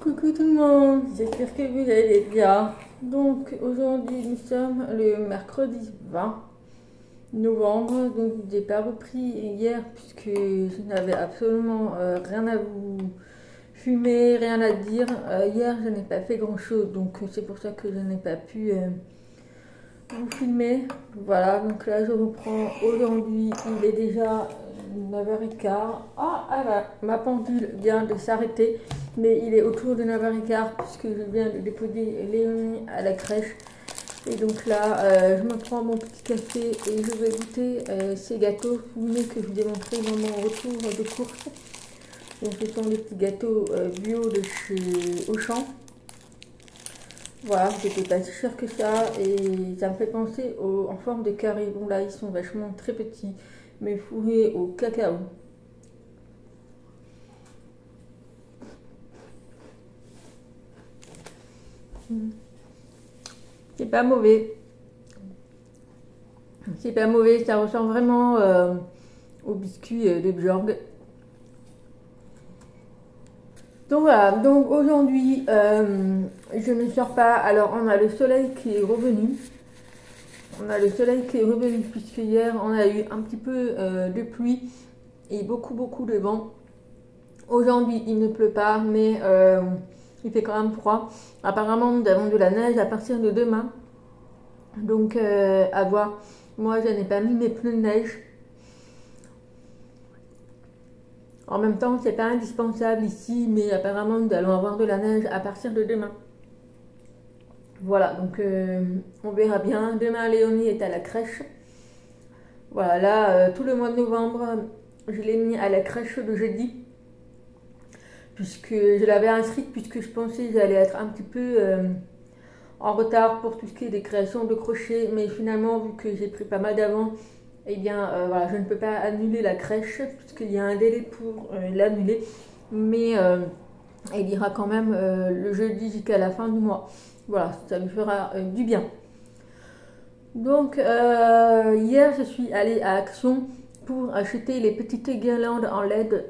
Coucou tout le monde, j'espère que vous allez bien. Donc aujourd'hui nous sommes le mercredi 20 novembre, donc je n'ai pas repris hier puisque je n'avais absolument rien à vous fumer, rien à dire. Hier je n'ai pas fait grand chose, donc c'est pour ça que je n'ai pas pu vous filmer. Voilà, donc là je reprends aujourd'hui, il est déjà 9h15. Ah, ma pendule vient de s'arrêter, mais il est autour de 9h15 puisque je viens de déposer Léonie à la crèche. Et donc là, je me prends mon petit café et je vais goûter ces gâteaux que je vous ai montrés dans mon retour de course. Donc ce sont les petits gâteaux bio de chez Auchan. Voilà, c'était pas si cher que ça et ça me fait penser en forme de carré. Bon là, ils sont vachement très petits, mais fourrés au cacao. C'est pas mauvais. C'est pas mauvais, ça ressemble vraiment au biscuit de Bjorg. Donc voilà, donc aujourd'hui je ne sors pas. Alors on a le soleil qui est revenu. On a le soleil qui est revenu puisque hier on a eu un petit peu de pluie et beaucoup de vent. Aujourd'hui il ne pleut pas mais il fait quand même froid. Apparemment nous avons de la neige à partir de demain. Donc à voir. Moi je n'ai pas mis mes pneus de neige. En même temps, c'est pas indispensable ici, mais apparemment nous allons avoir de la neige à partir de demain. Voilà, donc on verra bien. Demain, Léonie est à la crèche. Voilà, là, tout le mois de novembre, je l'ai mis à la crèche le jeudi. Puisque je l'avais inscrite, puisque je pensais que j'allais être un petit peu en retard pour tout ce qui est des créations de crochets. Mais finalement, vu que j'ai pris pas mal d'avance, eh bien voilà, je ne peux pas annuler la crèche puisqu'il y a un délai pour l'annuler, mais il ira quand même le jeudi jusqu'à la fin du mois. Voilà, ça lui fera du bien. Donc hier je suis allée à Action pour acheter les petites guirlandes en LED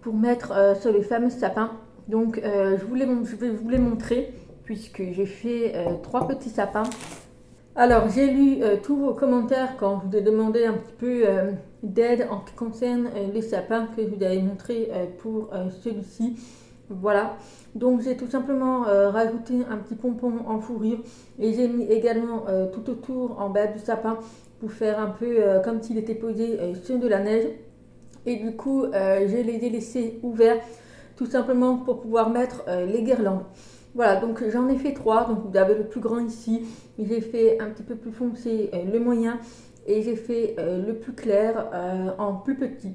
pour mettre sur les fameux sapins. Donc je vais vous les montrer puisque j'ai fait 3 petits sapins. Alors, j'ai lu tous vos commentaires quand je vous ai demandé un petit peu d'aide en ce qui concerne les sapins que je vous avais montré pour celui-ci. Voilà, donc j'ai tout simplement rajouté un petit pompon en fourrure et j'ai mis également tout autour en bas du sapin pour faire un peu comme s'il était posé sur de la neige. Et du coup, je les ai laissés ouverts tout simplement pour pouvoir mettre les guirlandes. Voilà, donc j'en ai fait 3, donc vous avez le plus grand ici, j'ai fait un petit peu plus foncé le moyen et j'ai fait le plus clair en plus petit.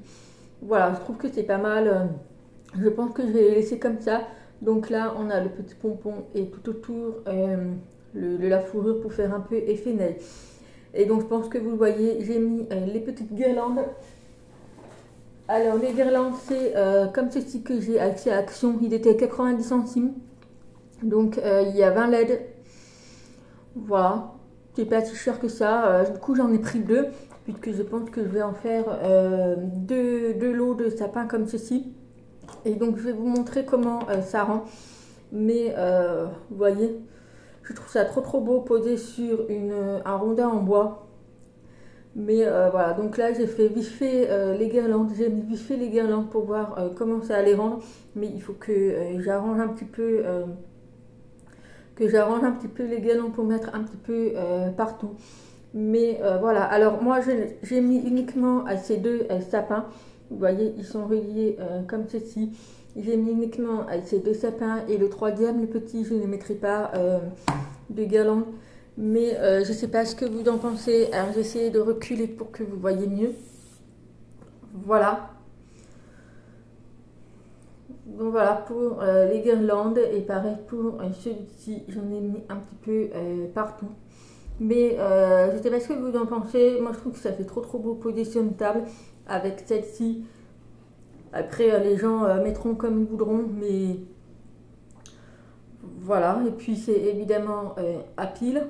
Voilà, je trouve que c'est pas mal, je pense que je vais les laisser comme ça. Donc là on a le petit pompon et tout autour la fourrure pour faire un peu effet neige. Et donc je pense que vous le voyez, j'ai mis les petites guirlandes. Alors les guirlandes c'est comme ceci que j'ai acheté à Action, il était 90 centimes. Donc il y a 20 LED. Voilà, c'est pas si cher que ça. Du coup j'en ai pris 2 puisque je pense que je vais en faire 2 lots de sapins comme ceci. Et donc je vais vous montrer comment ça rend. Mais vous voyez, je trouve ça trop beau posé sur un rondin en bois. Mais voilà, donc là j'ai fait vite fait les guirlandes. J'ai mis vite fait les guirlandes pour voir comment ça allait rendre. Mais il faut que j'arrange un petit peu les guirlandes pour mettre un petit peu partout. Mais voilà, alors moi j'ai mis uniquement à ces 2 sapins. Vous voyez, ils sont reliés comme ceci. J'ai mis uniquement à ces 2 sapins et le 3e, le petit, je ne mettrai pas de guirlande. Mais je ne sais pas ce que vous en pensez. Alors j'essaie de reculer pour que vous voyez mieux. Voilà. Donc voilà pour les guirlandes et pareil pour celui-ci, j'en ai mis un petit peu partout. Mais je ne sais pas ce que vous en pensez, moi je trouve que ça fait trop beau posé sur une table avec celle-ci. Après les gens mettront comme ils voudront, mais voilà. Et puis c'est évidemment à pile,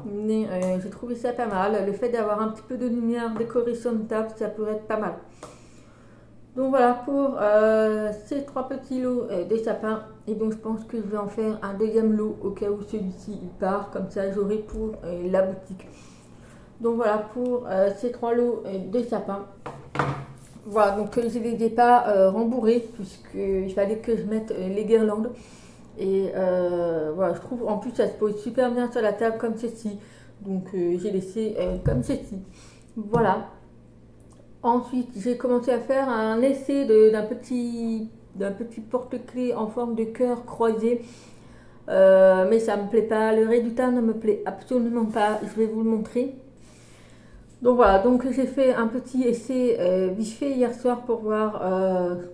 mais j'ai trouvé ça pas mal. Le fait d'avoir un petit peu de lumière décorée sur une table, ça pourrait être pas mal. Donc voilà pour ces 3 petits lots de sapins. Et donc je pense que je vais en faire un deuxième lot au cas où celui-ci il part. Comme ça j'aurai pour la boutique. Donc voilà pour ces 3 lots de sapins. Voilà, donc je ne les ai pas rembourrés puisqu'il fallait que je mette les guirlandes. Et voilà, je trouve en plus ça se pose super bien sur la table comme ceci. Donc j'ai laissé comme ceci. Voilà. Ensuite, j'ai commencé à faire un essai d'un petit porte-clés en forme de cœur croisé. Mais ça me plaît pas. Le résultat ne me plaît absolument pas. Je vais vous le montrer. Donc voilà, donc j'ai fait un petit essai vite fait hier soir pour voir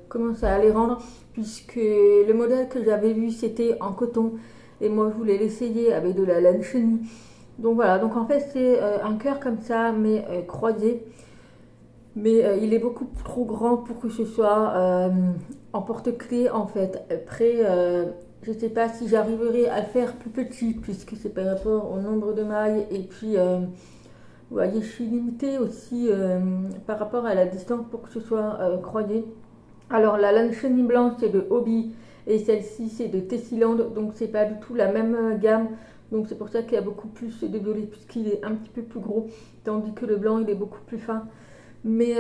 comment ça allait rendre. Puisque le modèle que j'avais vu c'était en coton. Et moi je voulais l'essayer avec de la laine chenille. Donc voilà, donc en fait c'est un cœur comme ça mais croisé. Mais il est beaucoup trop grand pour que ce soit en porte-clés en fait. Après, je ne sais pas si j'arriverai à le faire plus petit puisque c'est par rapport au nombre de mailles. Et puis, vous voyez, je suis limitée aussi par rapport à la distance pour que ce soit croisé. Alors, la laine chenille blanche, c'est de Hobby et celle-ci, c'est de Tessiland. Donc, c'est pas du tout la même gamme. Donc, c'est pour ça qu'il y a beaucoup plus de violet puisqu'il est un petit peu plus gros. Tandis que le blanc, il est beaucoup plus fin. Mais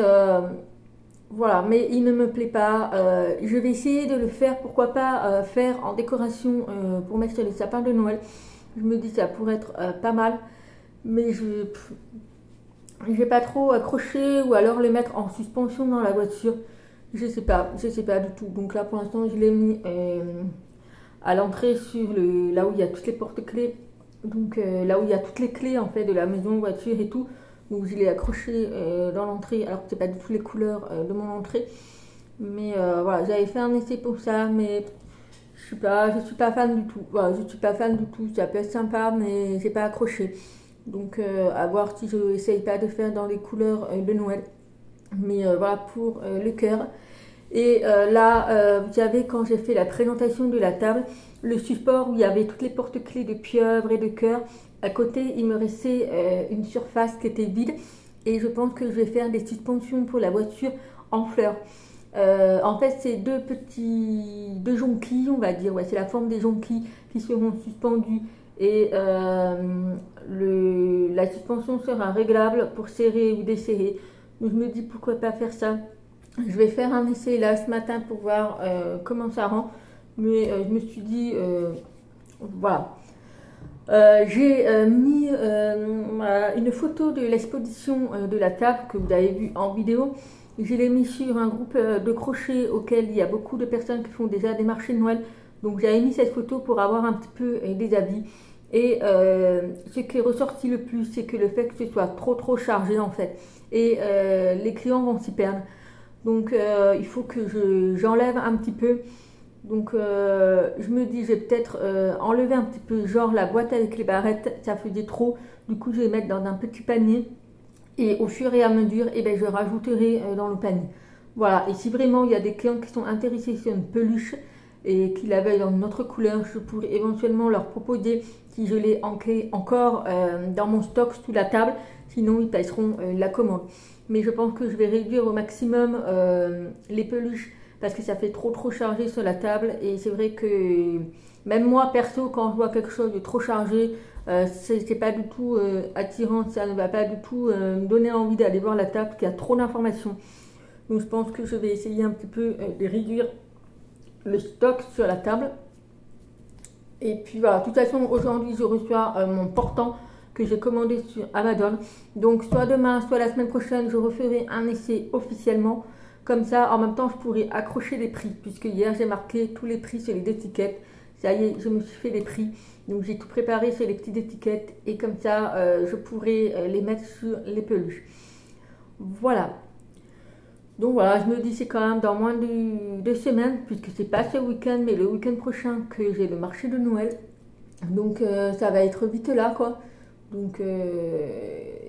voilà, mais il ne me plaît pas. Je vais essayer de le faire, pourquoi pas faire en décoration pour mettre sur les sapins de Noël. Je me dis ça pourrait être pas mal, mais je vais pas trop accrocher ou alors le mettre en suspension dans la voiture. Je sais pas du tout. Donc là pour l'instant je l'ai mis à l'entrée sur là où il y a toutes les porte-clés. Donc là où il y a toutes les clés en fait de la maison, voiture et tout. Donc je l'ai accroché dans l'entrée, alors que c'est pas du tout les couleurs de mon entrée. Mais voilà, j'avais fait un essai pour ça, mais je suis pas fan du tout. Voilà, je suis pas fan du tout. Ça peut être sympa, mais j'ai pas accroché. Donc à voir si je essaye pas de faire dans les couleurs de Noël. Mais voilà pour le cœur. Et là, vous savez, quand j'ai fait la présentation de la table, le support où il y avait toutes les porte-clés de pieuvre et de cœur, à côté, il me restait une surface qui était vide. Et je pense que je vais faire des suspensions pour la voiture en fleurs. En fait, c'est deux jonquilles, on va dire. Ouais, c'est la forme des jonquilles qui seront suspendues. Et la suspension sera réglable pour serrer ou desserrer. Donc je me dis pourquoi pas faire ça. Je vais faire un essai là ce matin pour voir comment ça rend. Mais je me suis dit, voilà. J'ai mis une photo de l'exposition de la table que vous avez vue en vidéo. Je l'ai mis sur un groupe de crochet auquel il y a beaucoup de personnes qui font déjà des marchés de Noël. Donc j'avais mis cette photo pour avoir un petit peu des avis. Et ce qui est ressorti le plus, c'est que le fait que ce soit trop chargé en fait. Et les clients vont s'y perdre. Donc il faut que j'enlève un petit peu. Donc je me dis, je vais peut-être enlever un petit peu, genre la boîte avec les barrettes, ça faisait trop. Du coup, je vais mettre dans un petit panier. Et au fur et à mesure, eh ben, je rajouterai dans le panier. Voilà, et si vraiment il y a des clients qui sont intéressés sur une peluche et qui la veulent dans une autre couleur, je pourrais éventuellement leur proposer, si je l'ai encore dans mon stock sous la table. Sinon, ils passeront la commande. Mais je pense que je vais réduire au maximum les peluches parce que ça fait trop chargé sur la table. Et c'est vrai que même moi, perso, quand je vois quelque chose de trop chargé, c'est pas du tout attirant, ça ne va pas du tout me donner envie d'aller voir la table parce qu'il y a trop d'informations. Donc je pense que je vais essayer un petit peu de réduire le stock sur la table. Et puis voilà, de toute façon aujourd'hui je reçois mon portant que j'ai commandé sur Amazon. Donc soit demain, soit la semaine prochaine, je referai un essai officiellement. Comme ça, en même temps, je pourrai accrocher les prix. Puisque hier, j'ai marqué tous les prix sur les étiquettes. Ça y est, je me suis fait les prix. Donc j'ai tout préparé sur les petites étiquettes. Et comme ça, je pourrai les mettre sur les peluches. Voilà. Donc voilà, je me dis c'est quand même dans moins de 2 semaines. Puisque c'est pas ce week-end, mais le week-end prochain que j'ai le marché de Noël. Donc ça va être vite là, quoi. Donc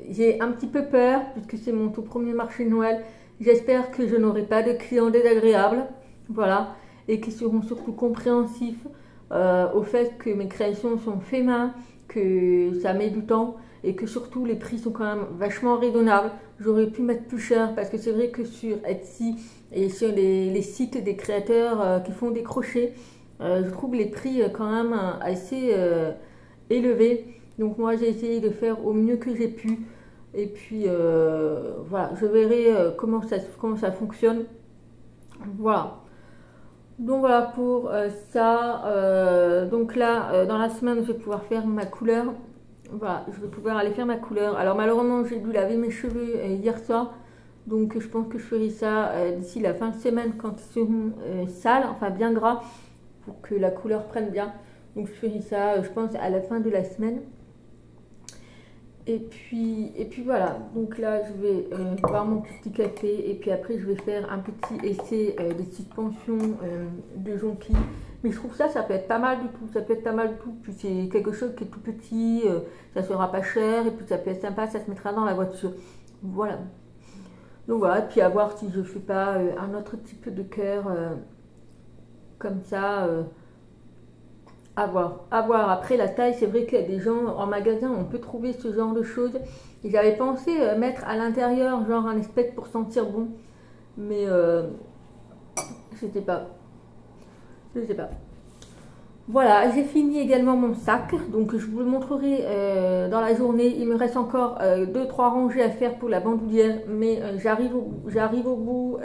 j'ai un petit peu peur, puisque c'est mon tout premier marché de Noël. J'espère que je n'aurai pas de clients désagréables, voilà, et qui seront surtout compréhensifs au fait que mes créations sont faites main, que ça met du temps, et que surtout les prix sont quand même vachement raisonnables. J'aurais pu mettre plus cher parce que c'est vrai que sur Etsy et sur les sites des créateurs qui font des crochets, je trouve les prix quand même assez élevés. Donc moi j'ai essayé de faire au mieux que j'ai pu. Et puis voilà, je verrai comment ça fonctionne. Voilà. Donc voilà pour ça. Donc là, dans la semaine, je vais pouvoir faire ma couleur. Voilà, je vais pouvoir aller faire ma couleur. Alors malheureusement, j'ai dû laver mes cheveux hier soir. Donc je pense que je ferai ça d'ici la fin de semaine quand ils seront sales, enfin bien gras, pour que la couleur prenne bien. Donc je ferai ça, je pense, à la fin de la semaine. Et puis voilà, donc là je vais boire mon petit café et puis après je vais faire un petit essai des suspensions de jonquilles. Mais je trouve ça peut être pas mal du tout, ça peut être pas mal du tout. Puis c'est quelque chose qui est tout petit, ça sera pas cher et puis ça peut être sympa, ça se mettra dans la voiture. Voilà. Donc voilà, puis à voir si je fais pas un autre type de cœur comme ça. À voir. Après la taille, c'est vrai qu'il y a des gens en magasin, on peut trouver ce genre de choses. Et j'avais pensé mettre à l'intérieur genre un espèce pour sentir bon, mais je sais pas. Voilà, j'ai fini également mon sac, donc je vous le montrerai dans la journée. Il me reste encore 2-3 rangées à faire pour la bandoulière, mais j'arrive au bout,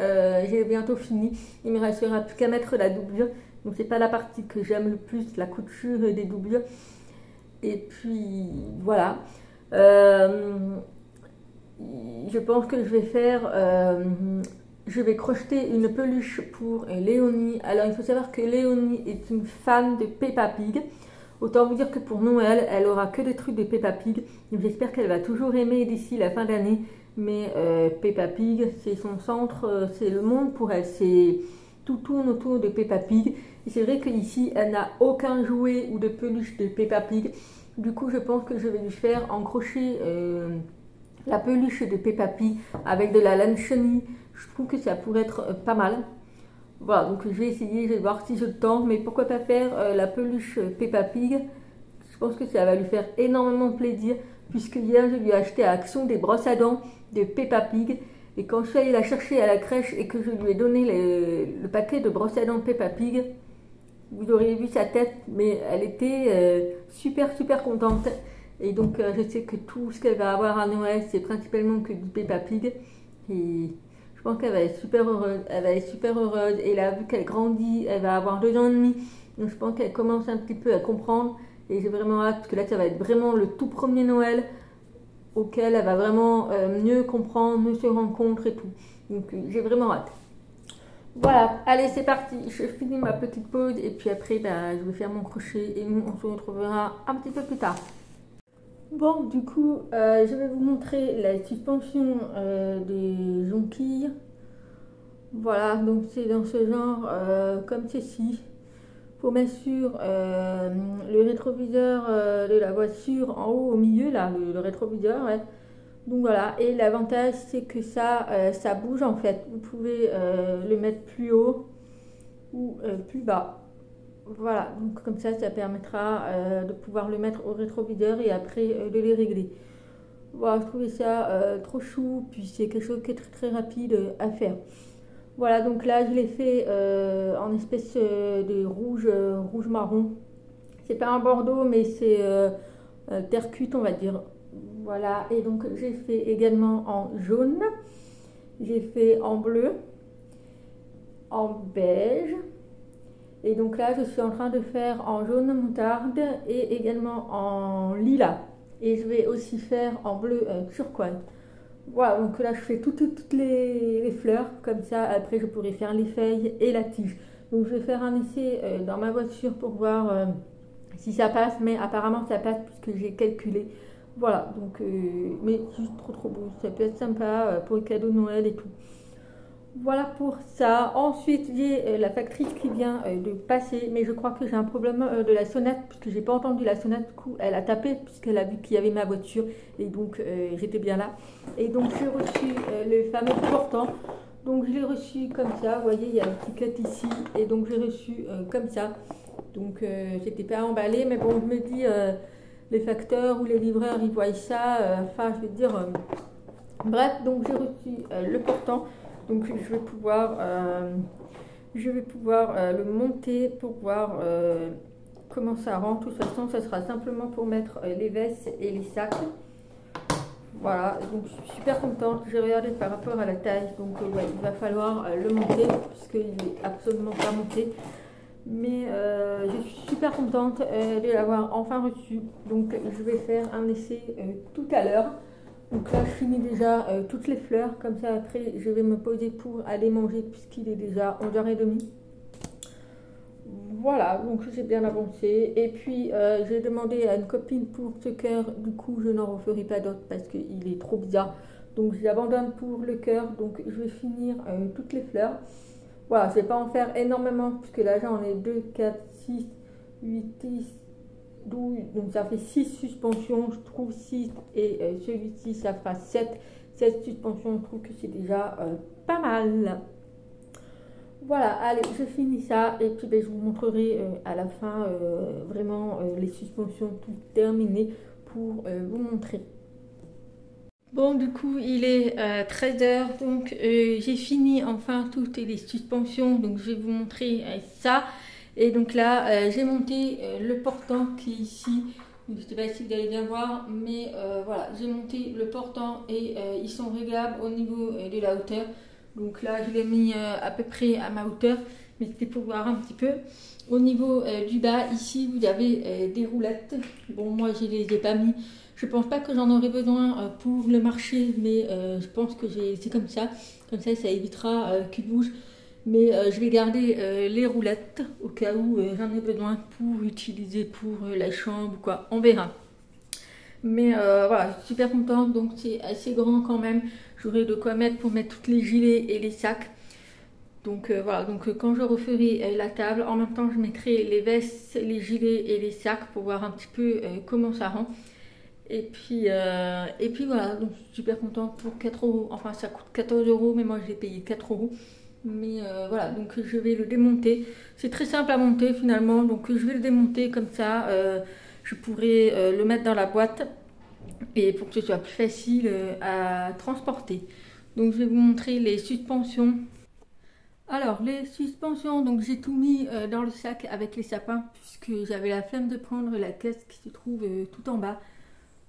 j'ai bientôt fini. Il me restera plus qu'à mettre la doublure. Donc c'est pas la partie que j'aime le plus, la couture des doublures. Et puis voilà. Je pense que je vais faire... je vais crocheter une peluche pour Léonie. Alors il faut savoir que Léonie est une fan de Peppa Pig. Autant vous dire que pour Noël, elle aura que des trucs de Peppa Pig. Donc j'espère qu'elle va toujours aimer d'ici la fin d'année. Mais Peppa Pig, c'est son centre, c'est le monde pour elle. Tout tourne autour de Peppa Pig. Et c'est vrai qu'ici, elle n'a aucun jouet ou de peluche de Peppa Pig. Du coup, je pense que je vais lui faire en crochet la peluche de Peppa Pig avec de la laine chenille. Je trouve que ça pourrait être pas mal. Voilà, donc je vais essayer, je vais voir si je le tente. Mais pourquoi pas faire la peluche Peppa Pig? Je pense que ça va lui faire énormément plaisir. Puisque hier, je lui ai acheté à Action des brosses à dents de Peppa Pig. Et quand je suis allée la chercher à la crèche et que je lui ai donné le paquet de brosses à dents Peppa Pig, vous auriez vu sa tête, mais elle était super contente. Et donc je sais que tout ce qu'elle va avoir à Noël, c'est principalement que du Peppa Pig. Et je pense qu'elle va être super heureuse. Elle va être super heureuse. Et là, vu qu'elle grandit, elle va avoir 2 ans et demi. Donc je pense qu'elle commence un petit peu à comprendre. Et j'ai vraiment hâte, parce que là, ça va être vraiment le tout premier Noël auquel elle va vraiment mieux comprendre, mieux se rendre compte et tout. Donc j'ai vraiment hâte. Voilà, allez c'est parti, je finis ma petite pause et puis après je vais faire mon crochet et nous on se retrouvera un petit peu plus tard. Bon du coup je vais vous montrer la suspension des jonquilles. Voilà, donc c'est dans ce genre comme ceci. Faut mettre sur le rétroviseur de la voiture en haut au milieu là, le rétroviseur, ouais. Donc voilà, et l'avantage c'est que ça bouge en fait. Vous pouvez le mettre plus haut ou plus bas. Voilà, donc comme ça permettra de pouvoir le mettre au rétroviseur et après de les régler. Voilà, je trouvais ça trop chou, puis c'est quelque chose qui est très rapide à faire. Voilà, donc là je l'ai fait en espèce de rouge marron. C'est pas un bordeaux, mais c'est terre cuite on va dire. Voilà, et donc j'ai fait également en jaune, j'ai fait en bleu, en beige, et donc là je suis en train de faire en jaune moutarde et également en lilas, et je vais aussi faire en bleu turquoise. Voilà, donc là je fais toutes les fleurs, comme ça après je pourrai faire les feuilles et la tige. Donc je vais faire un essai dans ma voiture pour voir si ça passe, mais apparemment ça passe puisque j'ai calculé. Voilà, donc, mais juste trop beau, ça peut être sympa pour le cadeau de Noël et tout. Voilà pour ça. Ensuite, j'ai la factrice qui vient de passer, mais je crois que j'ai un problème de la sonnette, puisque j'ai pas entendu la sonnette, du coup, elle a tapé, puisqu'elle a vu qu'il y avait ma voiture, et donc j'étais bien là. Et donc j'ai reçu le fameux portant, donc je l'ai reçu comme ça, vous voyez, il y a une étiquette ici, et donc j'ai reçu comme ça. Donc c'était pas emballé, mais bon, je me dis... les facteurs ou les livreurs ils voient ça, enfin je veux dire, bref, donc j'ai reçu le portant, donc je vais pouvoir le monter pour voir comment ça rend. De toute façon ça sera simplement pour mettre les vestes et les sacs. Voilà, donc je suis super contente. J'ai regardé par rapport à la taille, donc ouais, il va falloir le monter puisqu'il n'est absolument pas monté. Mais je suis super contente de l'avoir enfin reçu. Donc je vais faire un essai tout à l'heure. Donc là je finis déjà toutes les fleurs. Comme ça après je vais me poser pour aller manger puisqu'il est déjà 11h30. Voilà, donc j'ai bien avancé. Et puis j'ai demandé à une copine pour ce cœur. Du coup je n'en referai pas d'autres parce qu'il est trop bizarre. Donc j'abandonne pour le cœur. Donc je vais finir toutes les fleurs. Voilà, je ne vais pas en faire énormément puisque là j'en ai 2, 4, 6, 8, 10, 12. Donc ça fait 6 suspensions. Je trouve 6 et celui-ci ça fera 7. 7 suspensions, je trouve que c'est déjà pas mal. Voilà, allez, je finis ça et puis ben, je vous montrerai à la fin vraiment les suspensions toutes terminées pour vous montrer. Bon, du coup, il est 13h, donc j'ai fini enfin toutes les suspensions, donc je vais vous montrer ça. Et donc là, j'ai monté le portant qui est ici. Je ne sais pas si vous allez bien voir, mais voilà, j'ai monté le portant et ils sont réglables au niveau de la hauteur. Donc là, je l'ai mis à peu près à ma hauteur, mais c'était pour voir un petit peu. Au niveau du bas, ici, vous avez des roulettes. Bon, moi, je ne les ai pas mis. Je ne pense pas que j'en aurai besoin pour le marché, mais je pense que c'est comme ça. Comme ça, ça évitera qu'ils bougent. Mais je vais garder les roulettes au cas où j'en ai besoin pour utiliser pour la chambre ou quoi. On verra. Mais voilà, je suis super contente. Donc, c'est assez grand quand même. J'aurai de quoi mettre pour mettre tous les gilets et les sacs. Donc voilà, donc quand je referai la table, en même temps je mettrai les vestes, les gilets et les sacs pour voir un petit peu comment ça rend. Et puis voilà, donc je suis super contente pour 4 €. Enfin ça coûte 14 €, mais moi j'ai payé 4 €. Mais voilà, donc je vais le démonter. C'est très simple à monter finalement, donc je vais le démonter comme ça. Je pourrai le mettre dans la boîte et pour que ce soit plus facile à transporter. Donc je vais vous montrer les suspensions. Alors les suspensions, donc j'ai tout mis dans le sac avec les sapins puisque j'avais la flemme de prendre la caisse qui se trouve tout en bas.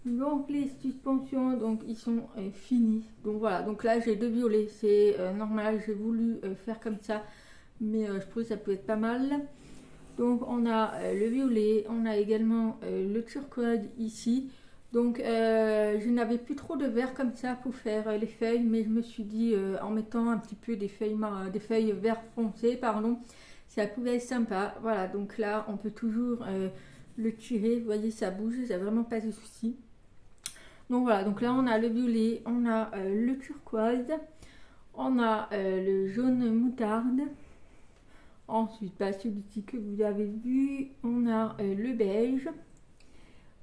Donc les suspensions, donc ils sont finis. Donc voilà, donc là j'ai 2 violets, c'est normal, j'ai voulu faire comme ça, mais je trouve que ça peut être pas mal. Donc on a le violet, on a également le turquoise ici. Donc je n'avais plus trop de vert comme ça pour faire les feuilles, mais je me suis dit en mettant un petit peu des feuilles vert foncé, pardon, ça pouvait être sympa. Voilà, donc là on peut toujours le tirer, vous voyez ça bouge, ça n'a vraiment pas de souci. Donc voilà, donc là on a le violet, on a le turquoise, on a le jaune moutarde. Ensuite, bah, celui-ci que vous avez vu, on a le beige.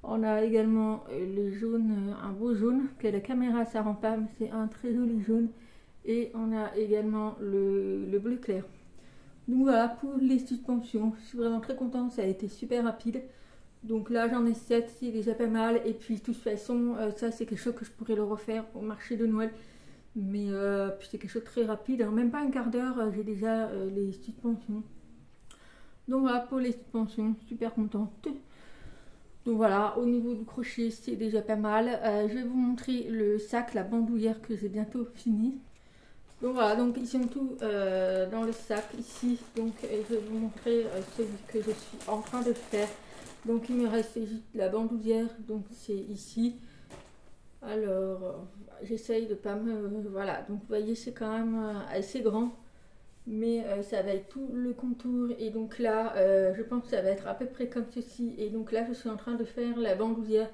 On a également le jaune, un beau jaune, que la caméra ça rend pas, mais c'est un très joli jaune. Et on a également le bleu clair. Donc voilà pour les suspensions. Je suis vraiment très contente, ça a été super rapide. Donc là j'en ai 7, c'est déjà pas mal. Et puis de toute façon, ça c'est quelque chose que je pourrais le refaire au marché de Noël. Mais puis c'est quelque chose de très rapide. Alors même pas un quart d'heure, j'ai déjà les suspensions. Donc voilà pour les suspensions, super contente. Donc voilà, au niveau du crochet, c'est déjà pas mal. Je vais vous montrer le sac, la bandoulière que j'ai bientôt fini. Donc voilà, donc ils sont tous dans le sac ici. Donc je vais vous montrer celui que je suis en train de faire. Donc il me reste juste la bandoulière, donc c'est ici. Alors j'essaye de pas me... Voilà, donc vous voyez c'est quand même assez grand. Mais ça va être tout le contour et donc là je pense que ça va être à peu près comme ceci. Et donc là je suis en train de faire la bandoulière.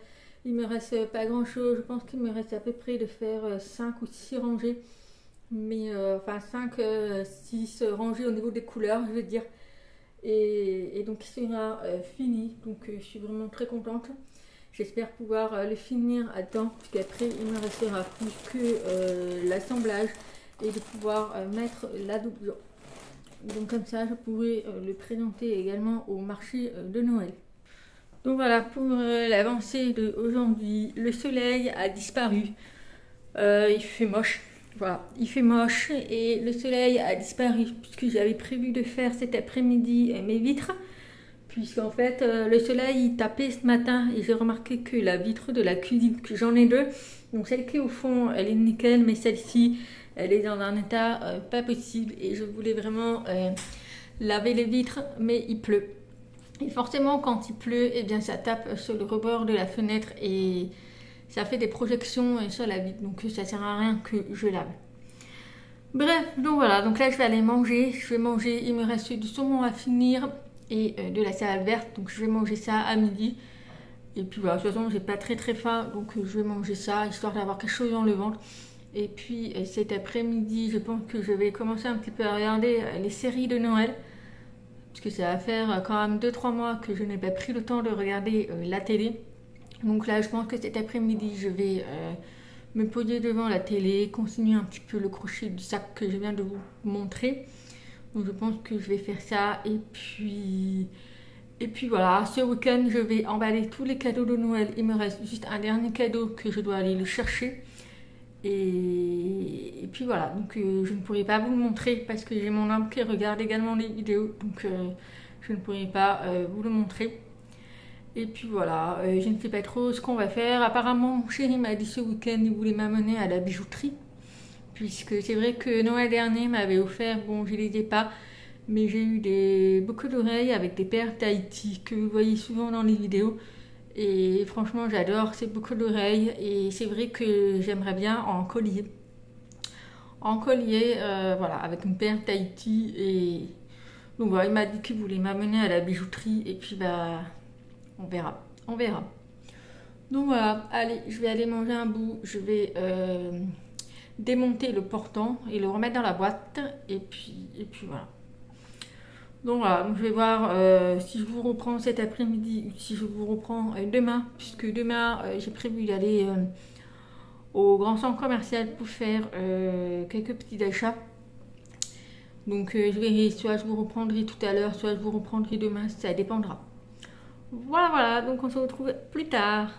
Il me reste pas grand chose, je pense qu'il me reste à peu près de faire 5 ou 6 rangées. Mais enfin 5, 6 rangées au niveau des couleurs je veux dire. Et donc il sera fini, donc je suis vraiment très contente. J'espère pouvoir le finir à temps puisqu'après il me restera plus que l'assemblage. Et de pouvoir mettre la doublure. Donc comme ça je pourrais le présenter également au marché de Noël. Donc voilà, pour l'avancée d'aujourd'hui, le soleil a disparu. Il fait moche. Voilà, il fait moche et le soleil a disparu puisque j'avais prévu de faire cet après-midi mes vitres. Puisqu'en fait, le soleil il tapait ce matin et j'ai remarqué que la vitre de la cuisine, que j'en ai deux, donc celle qui est au fond, elle est nickel, mais celle-ci, elle est dans un état pas possible et je voulais vraiment laver les vitres, mais il pleut. Et forcément, quand il pleut, eh bien, ça tape sur le rebord de la fenêtre et ça fait des projections sur la vitre. Donc ça sert à rien que je lave. Bref, donc voilà. Donc là, je vais aller manger. Je vais manger. Il me reste du saumon à finir et de la salade verte. Donc je vais manger ça à midi. Et puis voilà, de toute façon, j'ai pas très faim. Donc je vais manger ça histoire d'avoir quelque chose dans le ventre. Et puis cet après-midi, je pense que je vais commencer un petit peu à regarder les séries de Noël. Parce que ça va faire quand même 2-3 mois que je n'ai pas pris le temps de regarder la télé. Donc là, je pense que cet après-midi, je vais me poser devant la télé, continuer un petit peu le crochet du sac que je viens de vous montrer. Donc je pense que je vais faire ça. Et puis voilà, ce week-end, je vais emballer tous les cadeaux de Noël. Il me reste juste un dernier cadeau que je dois aller le chercher. Et puis voilà, donc je ne pourrai pas vous le montrer parce que j'ai mon homme qui regarde également les vidéos, donc je ne pourrai pas vous le montrer. Et puis voilà, je ne sais pas trop ce qu'on va faire. Apparemment, mon chéri m'a dit ce week-end il voulait m'amener à la bijouterie, puisque c'est vrai que Noël dernier m'avait offert, bon je les ai pas, mais j'ai eu des boucles d'oreilles avec des perles Tahiti que vous voyez souvent dans les vidéos. Et franchement, j'adore ces boucles d'oreilles. Et c'est vrai que j'aimerais bien en collier. En collier, voilà, avec une perle Tahiti. Et donc voilà, il m'a dit qu'il voulait m'amener à la bijouterie. Et puis bah, on verra. On verra. Donc voilà, allez, je vais aller manger un bout. Je vais démonter le portant et le remettre dans la boîte. Et puis voilà. Donc voilà, je vais voir si je vous reprends cet après-midi ou si je vous reprends demain, puisque demain j'ai prévu d'aller au grand centre commercial pour faire quelques petits achats. Donc je verrai, soit je vous reprendrai tout à l'heure, soit je vous reprendrai demain, ça dépendra. Voilà, donc on se retrouve plus tard.